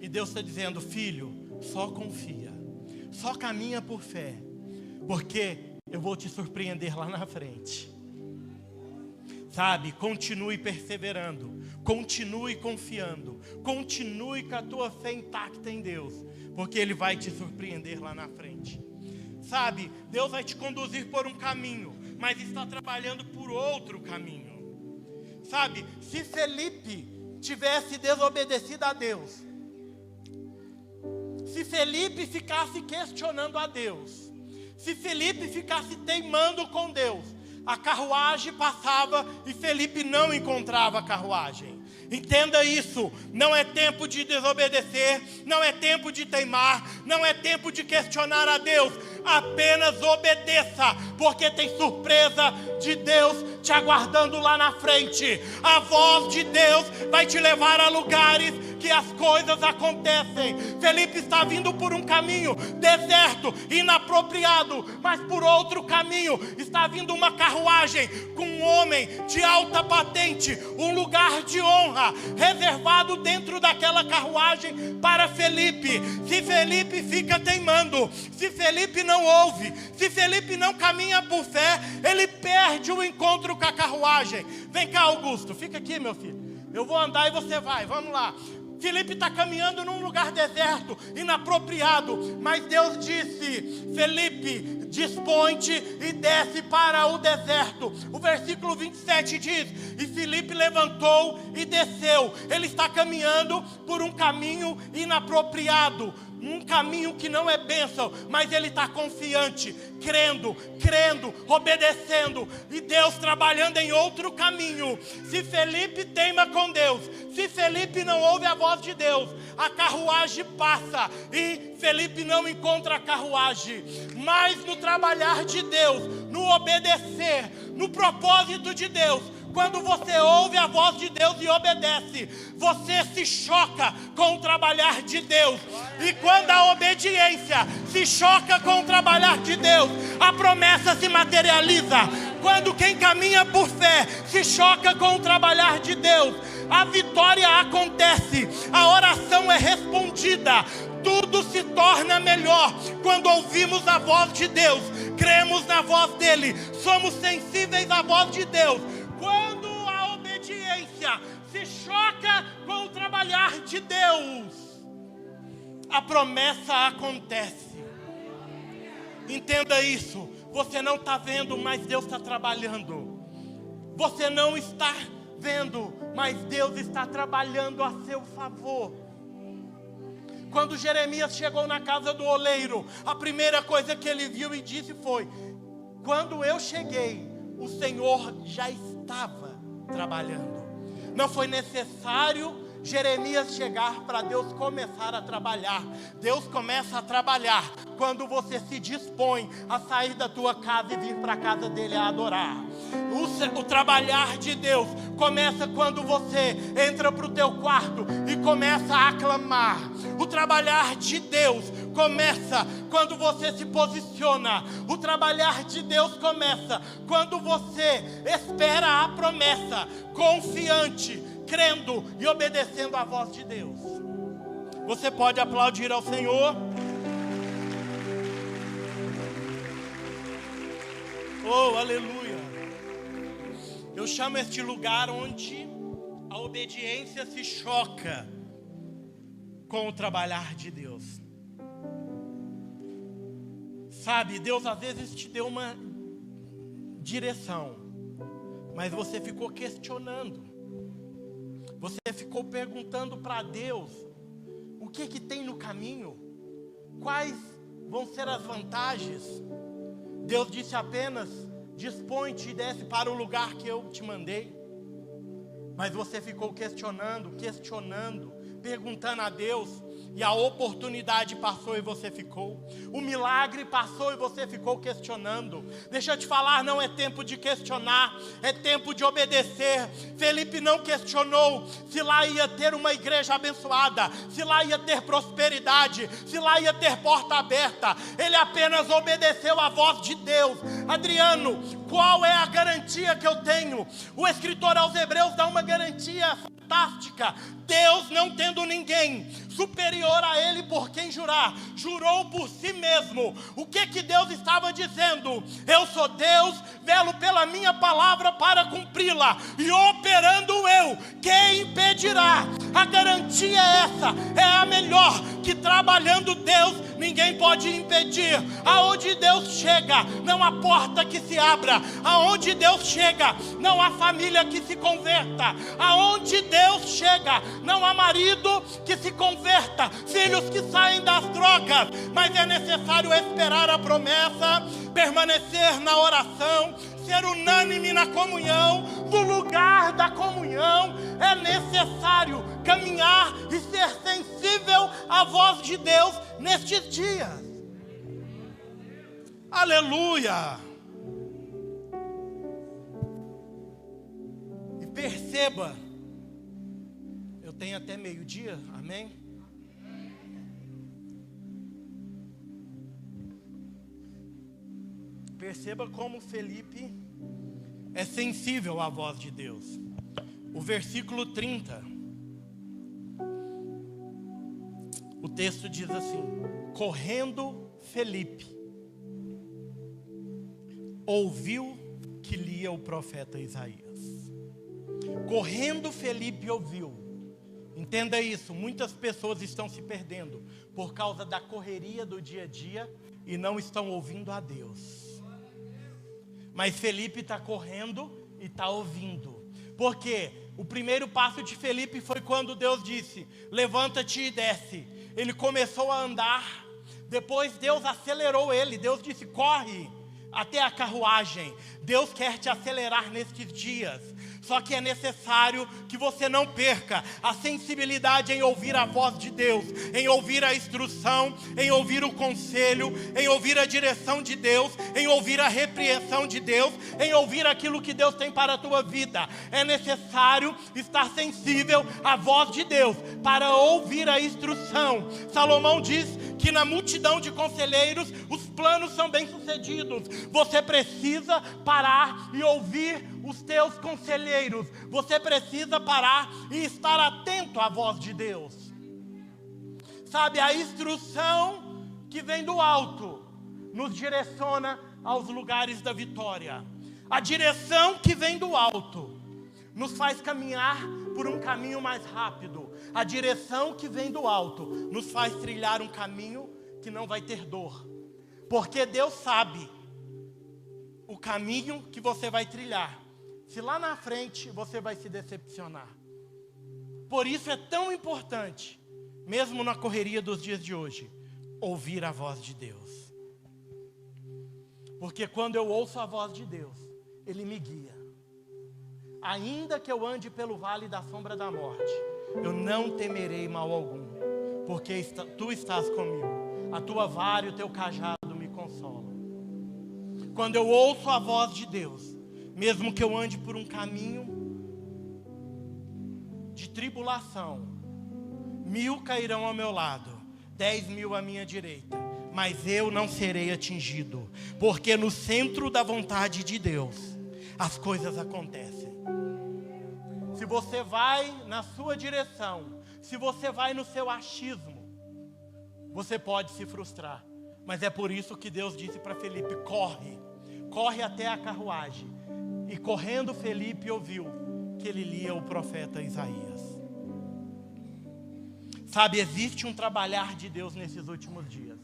E Deus está dizendo: filho, só confia, só caminha por fé, porque eu vou te surpreender lá na frente. Sabe, continue perseverando, continue confiando, continue com a tua fé intacta em Deus, porque Ele vai te surpreender lá na frente. Sabe, Deus vai te conduzir por um caminho, mas está trabalhando por outro caminho. Sabe, se Felipe tivesse desobedecido a Deus, se Felipe ficasse questionando a Deus, se Felipe ficasse teimando com Deus, a carruagem passava e Felipe não encontrava a carruagem. Entenda isso, não é tempo de desobedecer, não é tempo de teimar, não é tempo de questionar a Deus. Apenas obedeça, porque tem surpresa de Deus te aguardando lá na frente. A voz de Deus vai te levar a lugares que as coisas acontecem. Felipe está vindo por um caminho deserto, inapropriado, mas por outro caminho está vindo uma carruagem com um homem de alta patente, um lugar de honra reservado dentro daquela carruagem para Felipe. Se Felipe fica teimando, se Felipe não ouve, se Felipe não caminha por fé, ele perde o encontro com a carruagem. Vem cá, Augusto, fica aqui, meu filho. Eu vou andar e você vai, vamos lá. Felipe está caminhando num lugar deserto, inapropriado, mas Deus disse: Felipe, dispõe-te e desce para o deserto. O versículo 27 diz: e Felipe levantou e desceu. Ele está caminhando por um caminho inapropriado, um caminho que não é bênção, mas ele está confiante, crendo, obedecendo, e Deus trabalhando em outro caminho. Se Felipe teima com Deus, se Felipe não ouve a voz de Deus, a carruagem passa e Felipe não encontra a carruagem. Mas no trabalhar de Deus, no obedecer, no propósito de Deus, quando você ouve a voz de Deus e obedece, você se choca com o trabalhar de Deus. E quando a obediência se choca com o trabalhar de Deus, a promessa se materializa. Quando quem caminha por fé se choca com o trabalhar de Deus, a vitória acontece, a oração é respondida. Tudo se torna melhor quando ouvimos a voz de Deus, cremos na voz dEle, somos sensíveis à voz de Deus. Quando a obediência se choca com o trabalhar de Deus, a promessa acontece. Entenda isso. Você não está vendo, mas Deus está trabalhando. Você não está vendo, mas Deus está trabalhando a seu favor. Quando Jeremias chegou na casa do oleiro, a primeira coisa que ele viu e disse foi: quando eu cheguei, o Senhor já estava trabalhando. Não foi necessário Jeremias chegar para Deus começar a trabalhar. Deus começa a trabalhar quando você se dispõe a sair da tua casa e vir para a casa dele a adorar. O trabalhar de Deus começa quando você entra para o teu quarto e começa a aclamar. O trabalhar de Deus começa quando você se posiciona. O trabalhar de Deus começa quando você espera a promessa, confiante, crendo e obedecendo à voz de Deus. Você pode aplaudir ao Senhor? Oh, aleluia. Eu chamo este lugar onde a obediência se choca com o trabalhar de Deus. Sabe, Deus às vezes te deu uma direção, mas você ficou questionando. Você ficou perguntando para Deus o que tem no caminho, quais vão ser as vantagens. Deus disse apenas: dispõe-te e desce para o lugar que eu te mandei. Mas você ficou questionando, perguntando a Deus, e a oportunidade passou e você ficou. O milagre passou e você ficou questionando. Deixa eu te falar, não é tempo de questionar, é tempo de obedecer. Felipe não questionou se lá ia ter uma igreja abençoada, se lá ia ter prosperidade, se lá ia ter porta aberta. Ele apenas obedeceu à voz de Deus. Adriano, qual é a garantia que eu tenho? O escritor aos Hebreus dá uma garantia fantástica. Deus, não tendo ninguém superior a ele por quem jurar, jurou por si mesmo. O que Deus estava dizendo? Eu sou Deus, velo pela minha palavra para cumpri-la, e operando eu, quem impedirá? A garantia é essa, é a melhor, que trabalhando Deus, ninguém pode impedir. Aonde Deus chega, não há porta que se abra. Aonde Deus chega, não há família que se converta. Aonde Deus chega, não há marido que se converta, filhos que saem das drogas. Mas é necessário esperar a promessa, permanecer na oração, ser unânime na comunhão. No lugar da comunhão é necessário caminhar e ser sensível à voz de Deus nestes dias. Aleluia! E perceba, eu tenho até meio-dia, amém? Perceba como Felipe é sensível à voz de Deus. O versículo 30, o texto diz assim: correndo Felipe ouviu que lia o profeta Isaías. Correndo Felipe ouviu. Entenda isso, muitas pessoas estão se perdendo por causa da correria do dia a dia e não estão ouvindo a Deus. Mas Felipe está correndo e está ouvindo. Porque o primeiro passo de Felipe foi quando Deus disse: levanta-te e desce. Ele começou a andar. Depois Deus acelerou ele. Deus disse: corre até a carruagem. Deus quer te acelerar nestes dias. Só que é necessário que você não perca a sensibilidade em ouvir a voz de Deus, em ouvir a instrução, em ouvir o conselho, em ouvir a direção de Deus, em ouvir a repreensão de Deus, em ouvir aquilo que Deus tem para a tua vida. É necessário estar sensível à voz de Deus para ouvir a instrução. Salomão diz que na multidão de conselheiros os planos são bem-sucedidos. Você precisa parar e ouvir os teus conselheiros. Você precisa parar e estar atento à voz de Deus. Sabe, a instrução que vem do alto nos direciona aos lugares da vitória. A direção que vem do alto nos faz caminhar por um caminho mais rápido. A direção que vem do alto nos faz trilhar um caminho que não vai ter dor. Porque Deus sabe o caminho que você vai trilhar. Se lá na frente você vai se decepcionar. Por isso é tão importante, mesmo na correria dos dias de hoje, ouvir a voz de Deus. Porque quando eu ouço a voz de Deus, Ele me guia. Ainda que eu ande pelo vale da sombra da morte, eu não temerei mal algum, porque Tu estás comigo. A Tua vara e o Teu cajado me consolam. Quando eu ouço a voz de Deus, mesmo que eu ande por um caminho de tribulação, 1000 cairão ao meu lado, 10.000 à minha direita, mas eu não serei atingido, porque no centro da vontade de Deus, as coisas acontecem. Se você vai na sua direção, se você vai no seu achismo, você pode se frustrar. Mas é por isso que Deus disse para Felipe: corre, corre até a carruagem. E correndo Felipe ouviu que ele lia o profeta Isaías. Sabe, existe um trabalhar de Deus nesses últimos dias.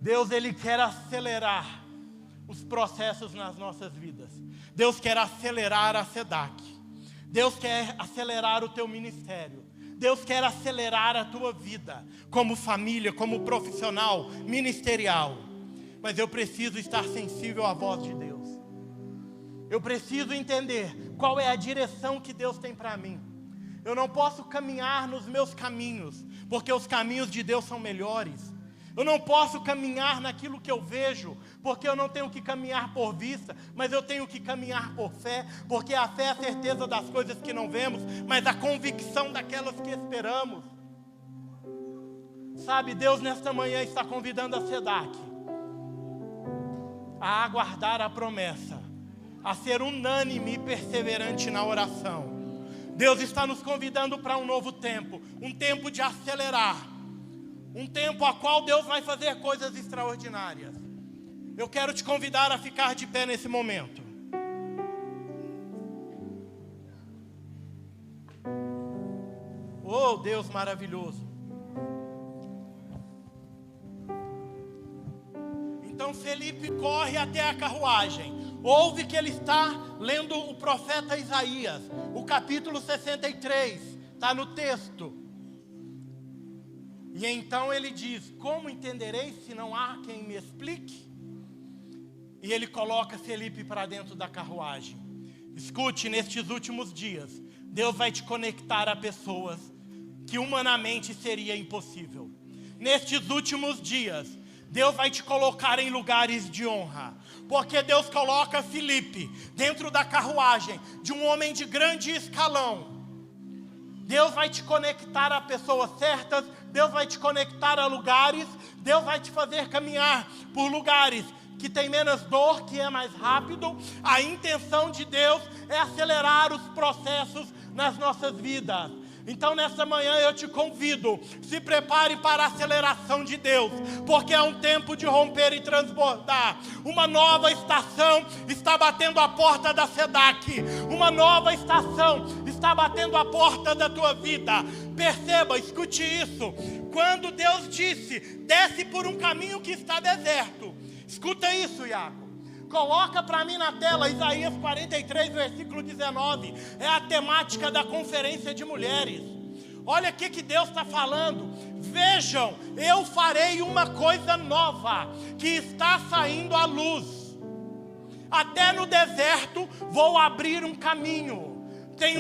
Deus, Ele quer acelerar os processos nas nossas vidas. Deus quer acelerar a SEDAC. Deus quer acelerar o teu ministério. Deus quer acelerar a tua vida, como família, como profissional, ministerial. Mas eu preciso estar sensível à voz de Deus. Eu preciso entender qual é a direção que Deus tem para mim. Eu não posso caminhar nos meus caminhos, porque os caminhos de Deus são melhores. Eu não posso caminhar naquilo que eu vejo, porque eu não tenho que caminhar por vista, mas eu tenho que caminhar por fé, porque a fé é a certeza das coisas que não vemos, mas a convicção daquelas que esperamos. Sabe, Deus nesta manhã está convidando a SEDAC a aguardar a promessa, a ser unânime e perseverante na oração. Deus está nos convidando para um novo tempo, um tempo de acelerar, um tempo a qual Deus vai fazer coisas extraordinárias. Eu quero te convidar a ficar de pé nesse momento. Oh, Deus maravilhoso. Então Felipe corre até a carruagem. Ouve que ele está lendo o profeta Isaías, o capítulo 63, está no texto. E então ele diz: como entenderei se não há quem me explique? E ele coloca Felipe para dentro da carruagem. Escute, nestes últimos dias, Deus vai te conectar a pessoas que humanamente seria impossível. Nestes últimos dias, Deus vai te colocar em lugares de honra. Porque Deus coloca Felipe dentro da carruagem de um homem de grande escalão. Deus vai te conectar a pessoas certas. Deus vai te conectar a lugares. Deus vai te fazer caminhar por lugares que tem menos dor, que é mais rápido. A intenção de Deus é acelerar os processos nas nossas vidas. Então nessa manhã eu te convido, se prepare para a aceleração de Deus, porque é um tempo de romper e transbordar. Uma nova estação está batendo a porta da SEDAC, uma nova estação está batendo a porta da tua vida. Perceba, escute isso, quando Deus disse, desce por um caminho que está deserto, escuta isso, Iago. Coloca para mim na tela Isaías 43, versículo 19. É a temática da conferência de mulheres. Olha o que Deus está falando. Vejam, eu farei uma coisa nova que está saindo à luz. Até no deserto vou abrir um caminho. Tem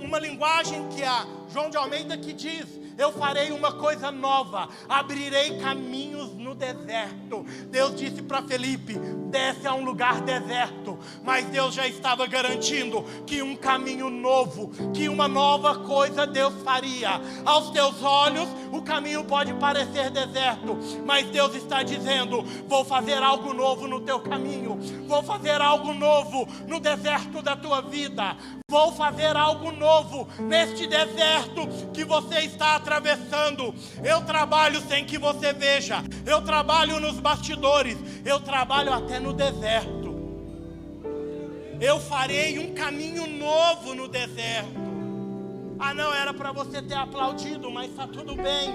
uma linguagem que é João de Almeida que diz: eu farei uma coisa nova, abrirei caminhos no deserto. Deus disse para Felipe, desce a um lugar deserto, mas Deus já estava garantindo que um caminho novo, que uma nova coisa Deus faria. Aos teus olhos o caminho pode parecer deserto, mas Deus está dizendo, vou fazer algo novo no teu caminho, vou fazer algo novo no deserto da tua vida, vou fazer algo novo neste deserto que você está atravessando. Eu trabalho sem que você veja, eu trabalho nos bastidores, eu trabalho até no deserto. Eu farei um caminho novo no deserto. Ah não, era para você ter aplaudido, mas está tudo bem.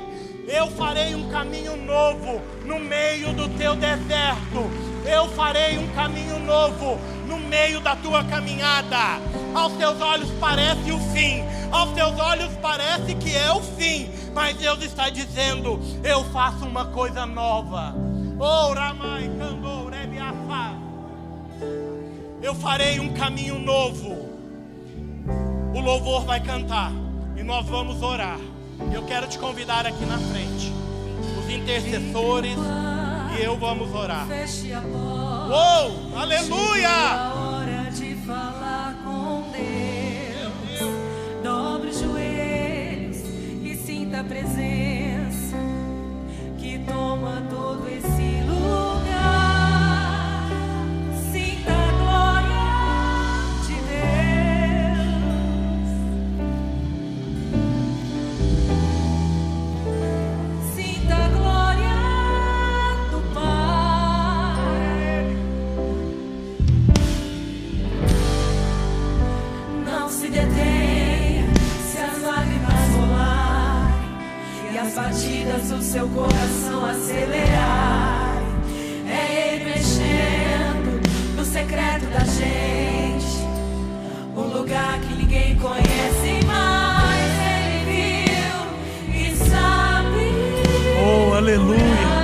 Eu farei um caminho novo no meio do teu deserto. Eu farei um caminho novo no meio da tua caminhada. Aos teus olhos parece o fim, aos teus olhos parece que é o fim, mas Deus está dizendo, eu faço uma coisa nova. Oh, Ramai, Kandou, Rebiafá. Eu farei um caminho novo. O louvor vai cantar e nós vamos orar. Eu quero te convidar aqui na frente. Os intercessores e eu vamos orar. Feche a porta. Oh, aleluia! A hora de falar com Deus. Dobre os joelhos e sinta a presença que toma todo esse lugar. Sinta a glória de Deus. Sinta a glória do Pai. seu coração acelerar. É Ele mexendo no secreto da gente, um lugar que ninguém conhece, mas Ele viu e sabe. Oh, aleluia.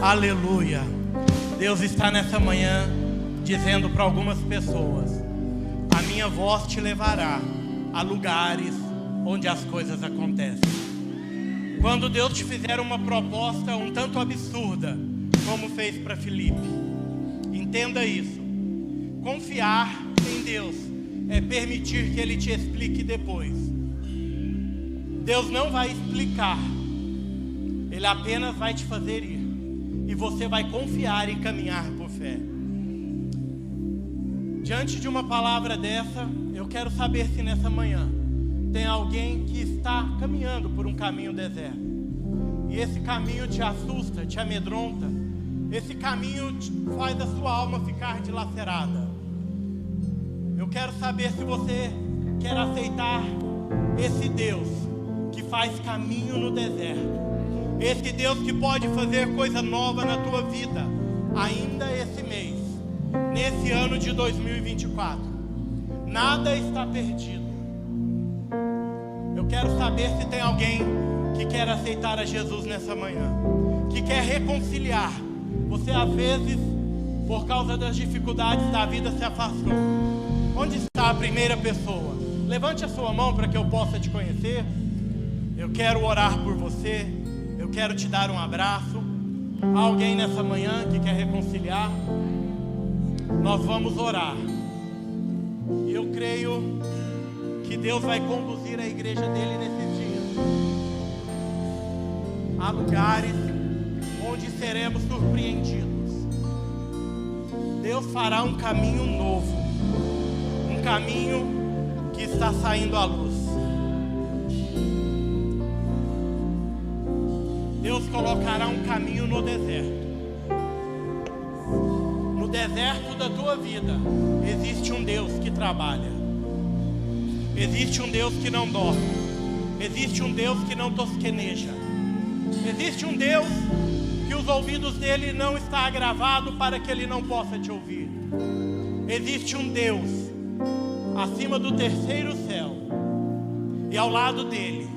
Aleluia. Deus está nessa manhã dizendo para algumas pessoas: a minha voz te levará a lugares onde as coisas acontecem. Quando Deus te fizer uma proposta um tanto absurda, como fez para Filipe, entenda isso. Confiar em Deus é permitir que Ele te explique depois. Deus não vai explicar, Ele apenas vai te fazer ir. E você vai confiar e caminhar por fé. Diante de uma palavra dessa, eu quero saber se nessa manhã tem alguém que está caminhando por um caminho deserto. E esse caminho te assusta, te amedronta. Esse caminho faz a sua alma ficar dilacerada. Eu quero saber se você quer aceitar esse Deus que faz caminho no deserto. Esse Deus que pode fazer coisa nova na tua vida, ainda esse mês, nesse ano de 2024. Nada está perdido. Eu quero saber se tem alguém que quer aceitar a Jesus nessa manhã, que quer reconciliar. Você às vezes, por causa das dificuldades da vida, se afastou. Onde está a primeira pessoa? Levante a sua mão para que eu possa te conhecer. Eu quero orar por você. Eu quero te dar um abraço. Há alguém nessa manhã que quer reconciliar? Nós vamos orar. E eu creio que Deus vai conduzir a igreja dele nesses dias. Há lugares onde seremos surpreendidos. Deus fará um caminho novo, um caminho que está saindo à luz. Deus colocará um caminho no deserto. No deserto da tua vida existe um Deus que trabalha. Existe um Deus que não dorme. Existe um Deus que não tosqueneja. Existe um Deus que os ouvidos dele não está agravado para que ele não possa te ouvir. Existe um Deus acima do terceiro céu, e ao lado dele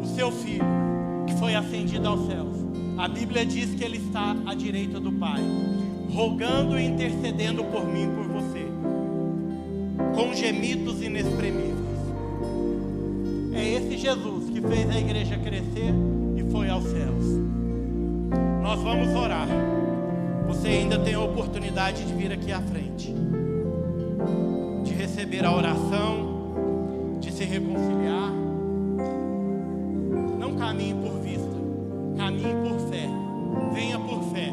o seu filho, que foi ascendido aos céus. A Bíblia diz que ele está à direita do Pai, rogando e intercedendo por mim e por você, com gemidos inexprimíveis. É esse Jesus que fez a igreja crescer e foi aos céus. Nós vamos orar. Você ainda tem a oportunidade de vir aqui à frente, de receber a oração, de se reconciliar. Não caminhe por vista, caminhe por fé. Venha por fé.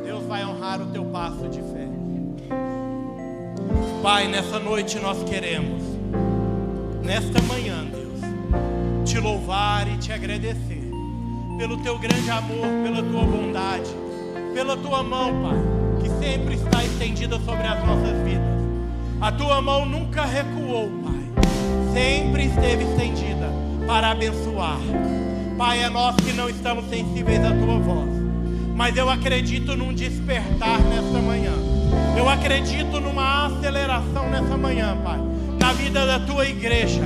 Deus vai honrar o teu passo de fé. Pai, nessa noite nós queremos, nesta manhã, Deus, te louvar e te agradecer pelo teu grande amor, pela tua bondade, pela tua mão, Pai, que sempre está estendida sobre as nossas vidas. A tua mão nunca recuou, Pai, sempre esteve estendida para abençoar. Pai, é nós que não estamos sensíveis à tua voz, mas eu acredito num despertar nesta manhã. Eu acredito numa aceleração nessa manhã, Pai, na vida da tua igreja,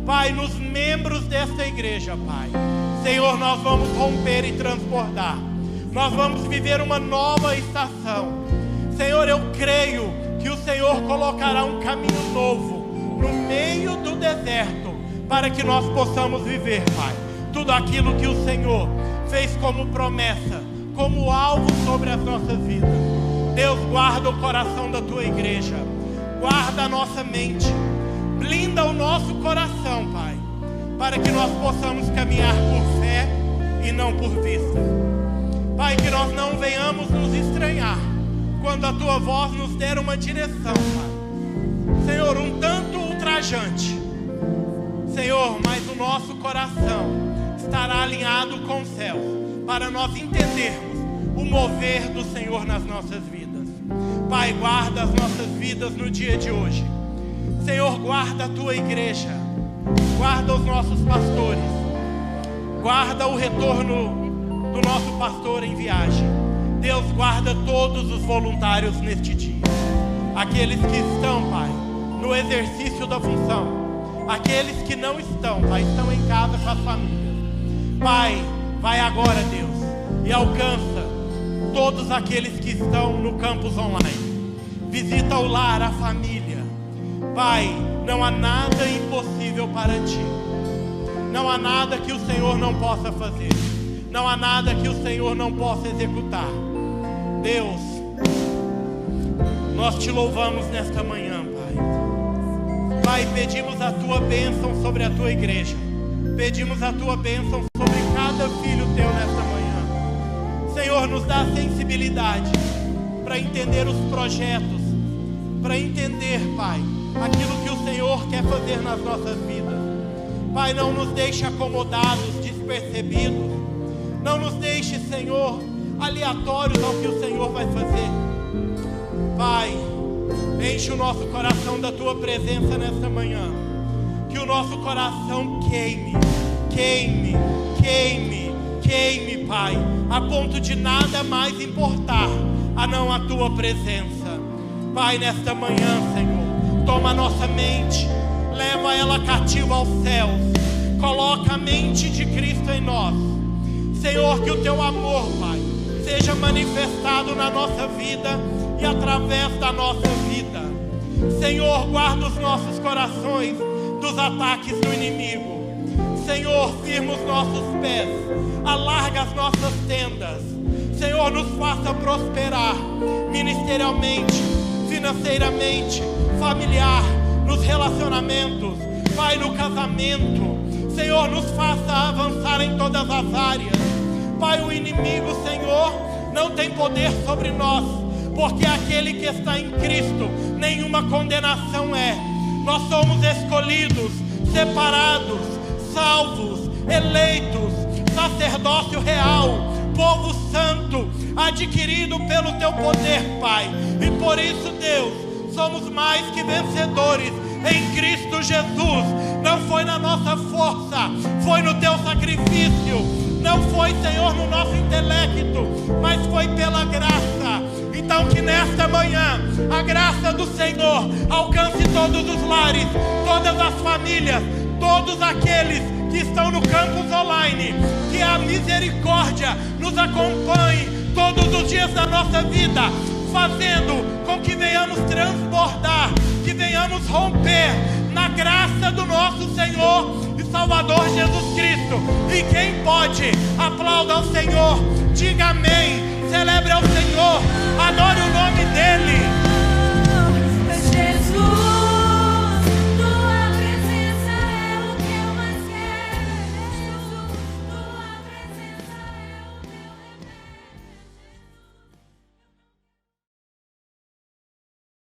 Pai, nos membros desta igreja, Pai. Senhor, nós vamos romper e transbordar. Nós vamos viver uma nova estação. Senhor, eu creio que o Senhor colocará um caminho novo no meio do deserto, para que nós possamos viver, Pai, tudo aquilo que o Senhor fez como promessa, como alvo sobre as nossas vidas. Deus, guarda o coração da tua igreja, guarda a nossa mente, blinda o nosso coração, Pai, para que nós possamos caminhar por fé e não por vista. Pai, que nós não venhamos nos estranhar quando a tua voz nos der uma direção, Pai, Senhor, um tanto ultrajante, Senhor, mas o nosso coração estará alinhado com o céu, para nós entendermos o mover do Senhor nas nossas vidas. Pai, guarda as nossas vidas no dia de hoje. Senhor, guarda a tua igreja, guarda os nossos pastores, guarda o retorno do nosso pastor em viagem. Deus, guarda todos os voluntários neste dia, aqueles que estão, Pai, no exercício da função, aqueles que não estão, Pai, estão em casa com as famílias. Pai, vai agora, Deus, e alcança todos aqueles que estão no campus online. Visita o lar, a família. Pai, não há nada impossível para ti. Não há nada que o Senhor não possa fazer. Não há nada que o Senhor não possa executar. Deus, nós te louvamos nesta manhã, Pai. Pai, pedimos a tua bênção sobre a tua igreja. Pedimos a tua bênção sobre cada filho teu nesta manhã. Senhor, nos dá sensibilidade para entender os projetos, para entender, Pai, aquilo que o Senhor quer fazer nas nossas vidas. Pai, não nos deixe acomodados, despercebidos. Não nos deixe, Senhor, aleatórios ao que o Senhor vai fazer. Pai, enche o nosso coração da tua presença nesta manhã. Que o nosso coração queime, queime, queime, queime, Pai, a ponto de nada mais importar a não a tua presença. Pai, nesta manhã, Senhor, toma a nossa mente, leva ela cativa aos céus, coloca a mente de Cristo em nós. Senhor, que o teu amor, Pai, seja manifestado na nossa vida e através da nossa vida. Senhor, guarda os nossos corações dos ataques do inimigo. Senhor, firma os nossos pés, alarga as nossas tendas. Senhor, nos faça prosperar ministerialmente, financeiramente, familiar, nos relacionamentos, Pai, no casamento. Senhor, nos faça avançar em todas as áreas. Pai, o inimigo, Senhor, não tem poder sobre nós, porque aquele que está em Cristo, nenhuma condenação é. Nós somos escolhidos, separados, salvos, eleitos, sacerdócio real, povo santo, adquirido pelo teu poder, Pai. E por isso, Deus, somos mais que vencedores em Cristo Jesus. Não foi na nossa força, foi no teu sacrifício. Não foi, Senhor, no nosso intelecto, mas foi pela graça. Então que nesta manhã a graça do Senhor alcance todos os lares, todas as famílias, todos aqueles que estão no campus online. Que a misericórdia nos acompanhe todos os dias da nossa vida, fazendo com que venhamos transbordar, que venhamos romper na graça do nosso Senhor e Salvador Jesus Cristo. E quem pode, aplauda ao Senhor, diga amém, celebre ao Senhor, adore o nome dEle.